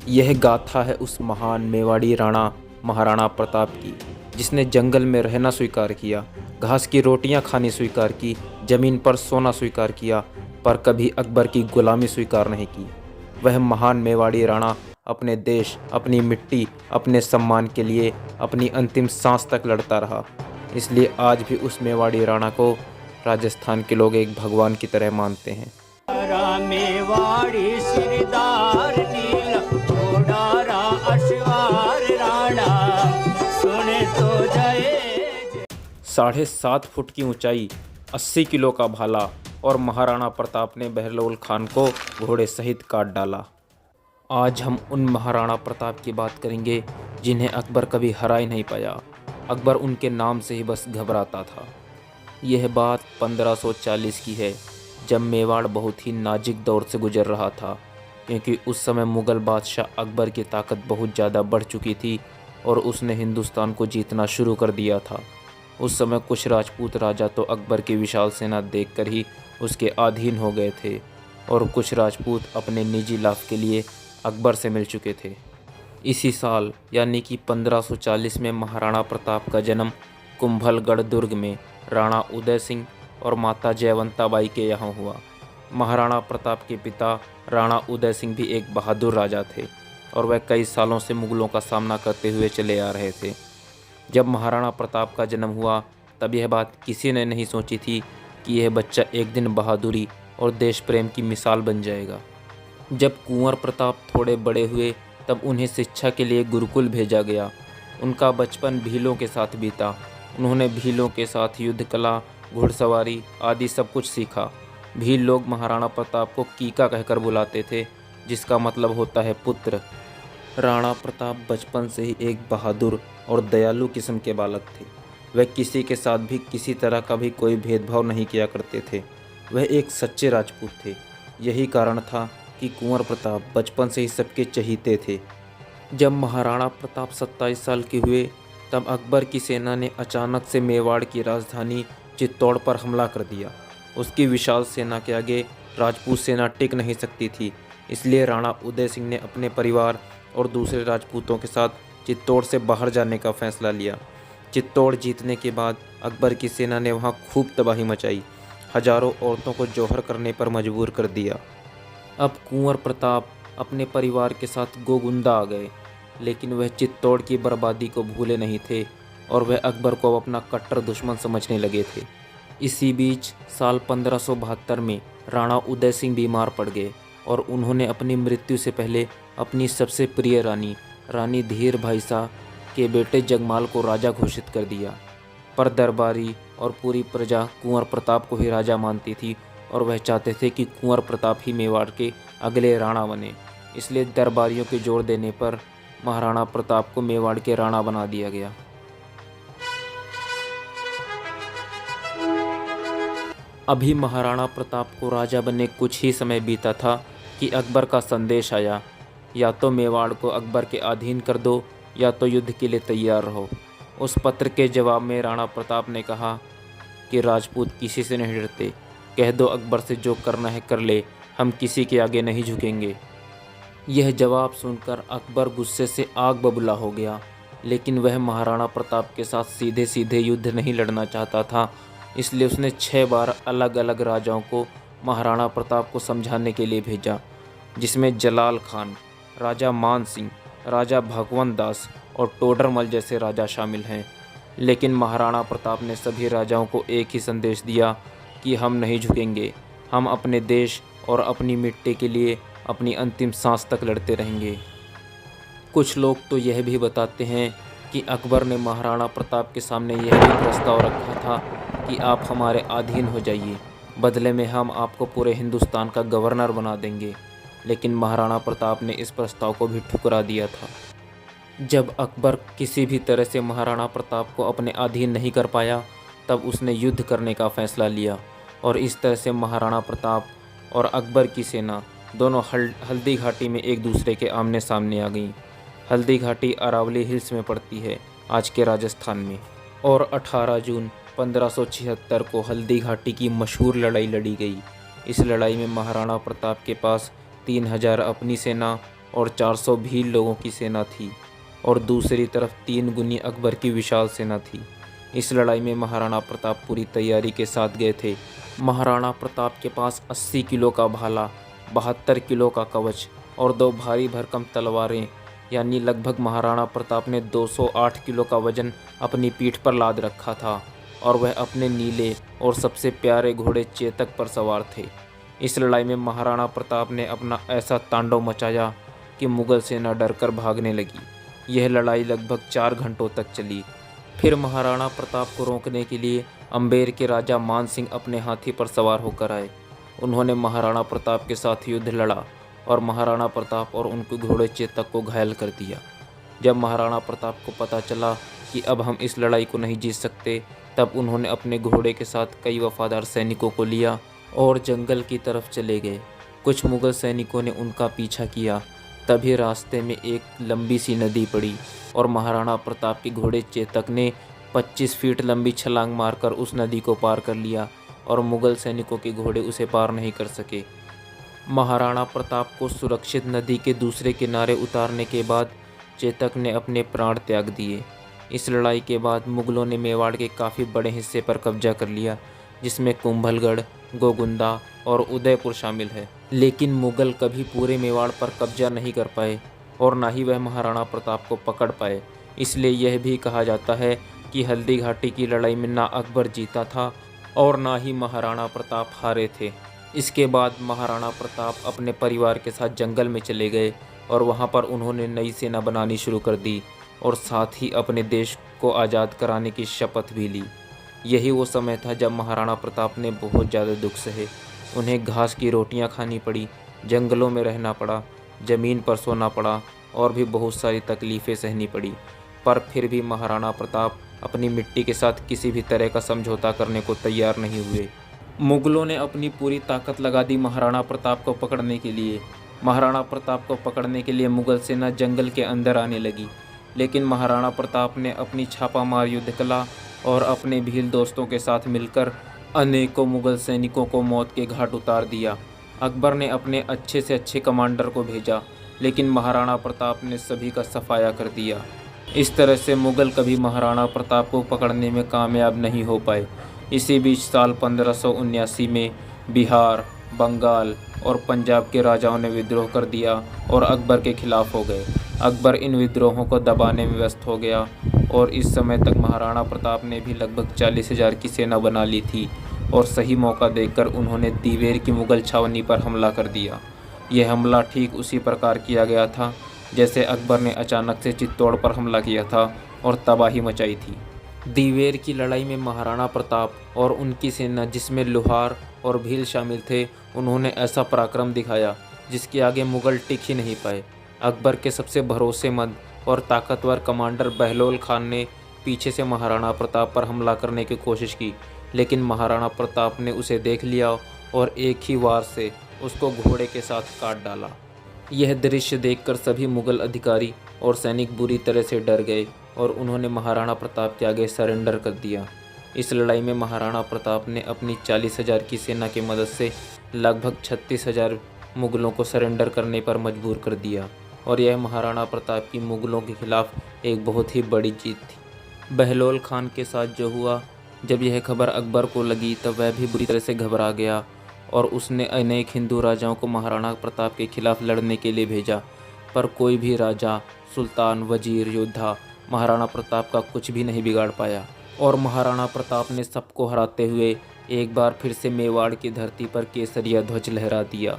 यह गाथा है उस महान मेवाड़ी राणा महाराणा प्रताप की, जिसने जंगल में रहना स्वीकार किया, घास की रोटियां खानी स्वीकार की, जमीन पर सोना स्वीकार किया, पर कभी अकबर की गुलामी स्वीकार नहीं की। वह महान मेवाड़ी राणा अपने देश, अपनी मिट्टी, अपने सम्मान के लिए अपनी अंतिम सांस तक लड़ता रहा। इसलिए आज भी उस मेवाड़ी राणा को राजस्थान के लोग एक भगवान की तरह मानते हैं। मेवाड़ी सिरदार नील घोड़ारा अश्वार राणा सुने तो जय। 7.5 फुट की ऊंचाई, 80 किलो का भाला और महाराणा प्रताप ने बहलोल खान को घोड़े सहित काट डाला। आज हम उन महाराणा प्रताप की बात करेंगे जिन्हें अकबर कभी हरा ही नहीं पाया। अकबर उनके नाम से ही बस घबराता था। यह बात 1540 की है, जब मेवाड़ बहुत ही नाजुक दौर से गुजर रहा था, क्योंकि उस समय मुग़ल बादशाह अकबर की ताकत बहुत ज़्यादा बढ़ चुकी थी और उसने हिंदुस्तान को जीतना शुरू कर दिया था। उस समय कुछ राजपूत राजा तो अकबर की विशाल सेना देखकर ही उसके अधीन हो गए थे और कुछ राजपूत अपने निजी लाभ के लिए अकबर से मिल चुके थे। इसी साल यानी कि 1540 में महाराणा प्रताप का जन्म कुंभलगढ़ दुर्ग में राणा उदय सिंह और माता जयवंता बाई के यहाँ हुआ। महाराणा प्रताप के पिता राणा उदय सिंह भी एक बहादुर राजा थे और वह कई सालों से मुग़लों का सामना करते हुए चले आ रहे थे। जब महाराणा प्रताप का जन्म हुआ तब यह बात किसी ने नहीं सोची थी कि यह बच्चा एक दिन बहादुरी और देश प्रेम की मिसाल बन जाएगा। जब कुंवर प्रताप थोड़े बड़े हुए तब उन्हें शिक्षा के लिए गुरुकुल भेजा गया। उनका बचपन भीलों के साथ बीता। उन्होंने भीलों के साथ युद्ध कला, घुड़सवारी आदि सब कुछ सीखा। भील लोग महाराणा प्रताप को कीका कहकर बुलाते थे, जिसका मतलब होता है पुत्र। राणा प्रताप बचपन से ही एक बहादुर और दयालु किस्म के बालक थे। वह किसी के साथ भी किसी तरह का भी कोई भेदभाव नहीं किया करते थे। वह एक सच्चे राजपूत थे। यही कारण था कि कुंवर प्रताप बचपन से ही सबके चहीते थे। जब महाराणा प्रताप 27 साल के हुए तब अकबर की सेना ने अचानक से मेवाड़ की राजधानी चित्तौड़ पर हमला कर दिया। उसकी विशाल सेना के आगे राजपूत सेना टिक नहीं सकती थी। इसलिए राणा उदय सिंह ने अपने परिवार और दूसरे राजपूतों के साथ चित्तौड़ से बाहर जाने का फैसला लिया। चित्तौड़ जीतने के बाद अकबर की सेना ने वहां खूब तबाही मचाई। हजारों औरतों को जौहर करने पर मजबूर कर दिया। अब कुंवर प्रताप अपने परिवार के साथ गोगुंदा आ गए, लेकिन वह चित्तौड़ की बर्बादी को भूले नहीं थे और वह अकबर को अपना कट्टर दुश्मन समझने लगे थे। इसी बीच साल 1572 में राणा उदय सिंह बीमार पड़ गए और उन्होंने अपनी मृत्यु से पहले अपनी सबसे प्रिय रानी धीर भाई शाह के बेटे जगमाल को राजा घोषित कर दिया। पर दरबारी और पूरी प्रजा कुंवर प्रताप को ही राजा मानती थी और वह चाहते थे कि कुंवर प्रताप ही मेवाड़ के अगले राणा बने। इसलिए दरबारियों के जोर देने पर महाराणा प्रताप को मेवाड़ के राणा बना दिया गया। अभी महाराणा प्रताप को राजा बने कुछ ही समय बीता था कि अकबर का संदेश आया, या तो मेवाड़ को अकबर के अधीन कर दो या तो युद्ध के लिए तैयार रहो। उस पत्र के जवाब में राणा प्रताप ने कहा कि राजपूत किसी से नहीं डरते, कह दो अकबर से जो करना है कर ले, हम किसी के आगे नहीं झुकेंगे। यह जवाब सुनकर अकबर गुस्से से आग बबूला हो गया, लेकिन वह महाराणा प्रताप के साथ सीधे सीधे युद्ध नहीं लड़ना चाहता था। इसलिए उसने 6 बार अलग अलग राजाओं को महाराणा प्रताप को समझाने के लिए भेजा, जिसमें जलाल खान, राजा मान सिंह, राजा भगवंत दास और टोडरमल जैसे राजा शामिल हैं। लेकिन महाराणा प्रताप ने सभी राजाओं को एक ही संदेश दिया कि हम नहीं झुकेंगे, हम अपने देश और अपनी मिट्टी के लिए अपनी अंतिम सांस तक लड़ते रहेंगे। कुछ लोग तो यह भी बताते हैं कि अकबर ने महाराणा प्रताप के सामने यह भी प्रस्ताव रखा था कि आप हमारे अधीन हो जाइए, बदले में हम आपको पूरे हिंदुस्तान का गवर्नर बना देंगे। लेकिन महाराणा प्रताप ने इस प्रस्ताव को भी ठुकरा दिया था। जब अकबर किसी भी तरह से महाराणा प्रताप को अपने अधीन नहीं कर पाया तब उसने युद्ध करने का फैसला लिया और इस तरह से महाराणा प्रताप और अकबर की सेना दोनों हल्दी घाटी में एक दूसरे के आमने सामने आ गईं। हल्दी घाटी अरावली हिल्स में पड़ती है, आज के राजस्थान में। और 18 जून 1576 को हल्दी घाटी की मशहूर लड़ाई लड़ी गई। इस लड़ाई में महाराणा प्रताप के पास 3000 अपनी सेना और 400 भील लोगों की सेना थी और दूसरी तरफ 3 गुनी अकबर की विशाल सेना थी। इस लड़ाई में महाराणा प्रताप पूरी तैयारी के साथ गए थे। महाराणा प्रताप के पास 80 किलो का भाला, 72 किलो का कवच और 2 भारी भरकम तलवारें, यानी लगभग महाराणा प्रताप ने 208 किलो का वजन अपनी पीठ पर लाद रखा था और वह अपने नीले और सबसे प्यारे घोड़े चेतक पर सवार थे। इस लड़ाई में महाराणा प्रताप ने अपना ऐसा तांडव मचाया कि मुगल सेना डरकर भागने लगी। यह लड़ाई लगभग 4 घंटों तक चली। फिर महाराणा प्रताप को रोकने के लिए अम्बेर के राजा मान सिंह अपने हाथी पर सवार होकर आए। उन्होंने महाराणा प्रताप के साथ युद्ध लड़ा और महाराणा प्रताप और उनके घोड़े चेतक को घायल कर दिया। जब महाराणा प्रताप को पता चला कि अब हम इस लड़ाई को नहीं जीत सकते, तब उन्होंने अपने घोड़े के साथ कई वफादार सैनिकों को लिया और जंगल की तरफ चले गए। कुछ मुगल सैनिकों ने उनका पीछा किया। तभी रास्ते में एक लंबी सी नदी पड़ी और महाराणा प्रताप के घोड़े चेतक ने 25 फीट लंबी छलांग मारकर उस नदी को पार कर लिया और मुगल सैनिकों के घोड़े उसे पार नहीं कर सके। महाराणा प्रताप को सुरक्षित नदी के दूसरे किनारे उतारने के बाद चेतक ने अपने प्राण त्याग दिए। इस लड़ाई के बाद मुगलों ने मेवाड़ के काफ़ी बड़े हिस्से पर कब्जा कर लिया, जिसमें कुंभलगढ़, गोगुंदा और उदयपुर शामिल है। लेकिन मुगल कभी पूरे मेवाड़ पर कब्जा नहीं कर पाए और ना ही वह महाराणा प्रताप को पकड़ पाए। इसलिए यह भी कहा जाता है कि हल्दी घाटी की लड़ाई में ना अकबर जीता था और ना ही महाराणा प्रताप हारे थे। इसके बाद महाराणा प्रताप अपने परिवार के साथ जंगल में चले गए और वहां पर उन्होंने नई सेना बनानी शुरू कर दी और साथ ही अपने देश को आज़ाद कराने की शपथ भी ली। यही वो समय था जब महाराणा प्रताप ने बहुत ज़्यादा दुख सहे। उन्हें घास की रोटियां खानी पड़ी, जंगलों में रहना पड़ा, ज़मीन पर सोना पड़ा और भी बहुत सारी तकलीफ़ें सहनी पड़ी। पर फिर भी महाराणा प्रताप अपनी मिट्टी के साथ किसी भी तरह का समझौता करने को तैयार नहीं हुए। मुगलों ने अपनी पूरी ताकत लगा दी महाराणा प्रताप को पकड़ने के लिए। महाराणा प्रताप को पकड़ने के लिए मुगल सेना जंगल के अंदर आने लगी, लेकिन महाराणा प्रताप ने अपनी छापामार युद्ध कला और अपने भील दोस्तों के साथ मिलकर अनेकों मुगल सैनिकों को मौत के घाट उतार दिया। अकबर ने अपने अच्छे से अच्छे कमांडर को भेजा, लेकिन महाराणा प्रताप ने सभी का सफाया कर दिया। इस तरह से मुगल कभी महाराणा प्रताप को पकड़ने में कामयाब नहीं हो पाए। इसी बीच साल 1579 में बिहार, बंगाल और पंजाब के राजाओं ने विद्रोह कर दिया और अकबर के खिलाफ हो गए। अकबर इन विद्रोहों को दबाने में व्यस्त हो गया और इस समय तक महाराणा प्रताप ने भी लगभग 40,000 की सेना बना ली थी और सही मौका देखकर उन्होंने दीवेर की मुगल छावनी पर हमला कर दिया। यह हमला ठीक उसी प्रकार किया गया था जैसे अकबर ने अचानक से चित्तौड़ पर हमला किया था और तबाही मचाई थी। दीवेर की लड़ाई में महाराणा प्रताप और उनकी सेना, जिसमें लोहार और भील शामिल थे, उन्होंने ऐसा पराक्रम दिखाया जिसके आगे मुगल टिक ही नहीं पाए। अकबर के सबसे भरोसेमंद और ताकतवर कमांडर बहलोल खान ने पीछे से महाराणा प्रताप पर हमला करने की कोशिश की, लेकिन महाराणा प्रताप ने उसे देख लिया और एक ही वार से उसको घोड़े के साथ काट डाला। यह दृश्य देखकर सभी मुगल अधिकारी और सैनिक बुरी तरह से डर गए और उन्होंने महाराणा प्रताप के आगे सरेंडर कर दिया। इस लड़ाई में महाराणा प्रताप ने अपनी 40,000 की सेना की मदद से लगभग 36,000 मुगलों को सरेंडर करने पर मजबूर कर दिया और यह महाराणा प्रताप की मुगलों के खिलाफ एक बहुत ही बड़ी जीत थी। बहलोल खान के साथ जो हुआ, जब यह खबर अकबर को लगी तब वह भी बुरी तरह से घबरा गया और उसने अनेक हिंदू राजाओं को महाराणा प्रताप के खिलाफ लड़ने के लिए भेजा, पर कोई भी राजा, सुल्तान, वजीर, योद्धा महाराणा प्रताप का कुछ भी नहीं बिगाड़ पाया और महाराणा प्रताप ने सबको हराते हुए एक बार फिर से मेवाड़ की धरती पर केसरिया ध्वज लहरा दिया।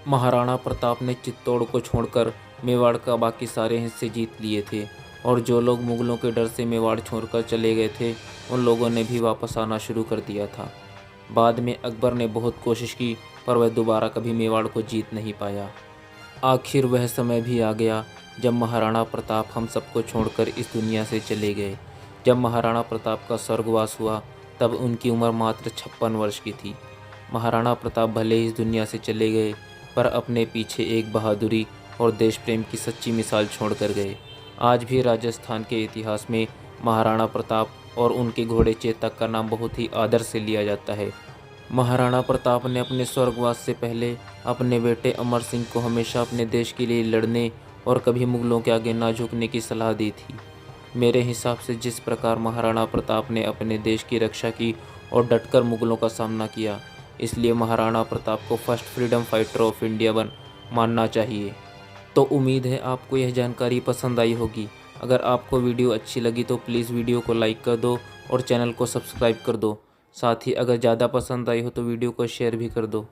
महाराणा प्रताप ने चित्तौड़ को छोड़कर मेवाड़ का बाकी सारे हिस्से जीत लिए थे और जो लोग मुगलों के डर से मेवाड़ छोड़कर चले गए थे, उन लोगों ने भी वापस आना शुरू कर दिया था। बाद में अकबर ने बहुत कोशिश की, पर वह दोबारा कभी मेवाड़ को जीत नहीं पाया। आखिर वह समय भी आ गया जब महाराणा प्रताप हम सबको छोड़कर इस दुनिया से चले गए। जब महाराणा प्रताप का स्वर्गवास हुआ तब उनकी उम्र मात्र 56 वर्ष की थी। महाराणा प्रताप भले ही इस दुनिया से चले गए, पर अपने पीछे एक बहादुरी और देश प्रेम की सच्ची मिसाल छोड़कर गए। आज भी राजस्थान के इतिहास में महाराणा प्रताप और उनके घोड़े चेतक का नाम बहुत ही आदर से लिया जाता है। महाराणा प्रताप ने अपने स्वर्गवास से पहले अपने बेटे अमर सिंह को हमेशा अपने देश के लिए लड़ने और कभी मुगलों के आगे ना झुकने की सलाह दी थी। मेरे हिसाब से जिस प्रकार महाराणा प्रताप ने अपने देश की रक्षा की और डटकर मुगलों का सामना किया, इसलिए महाराणा प्रताप को first freedom fighter of India मानना चाहिए। तो उम्मीद है आपको यह जानकारी पसंद आई होगी। अगर आपको वीडियो अच्छी लगी तो प्लीज़ वीडियो को लाइक कर दो और चैनल को सब्सक्राइब कर दो। साथ ही अगर ज़्यादा पसंद आई हो तो वीडियो को शेयर भी कर दो।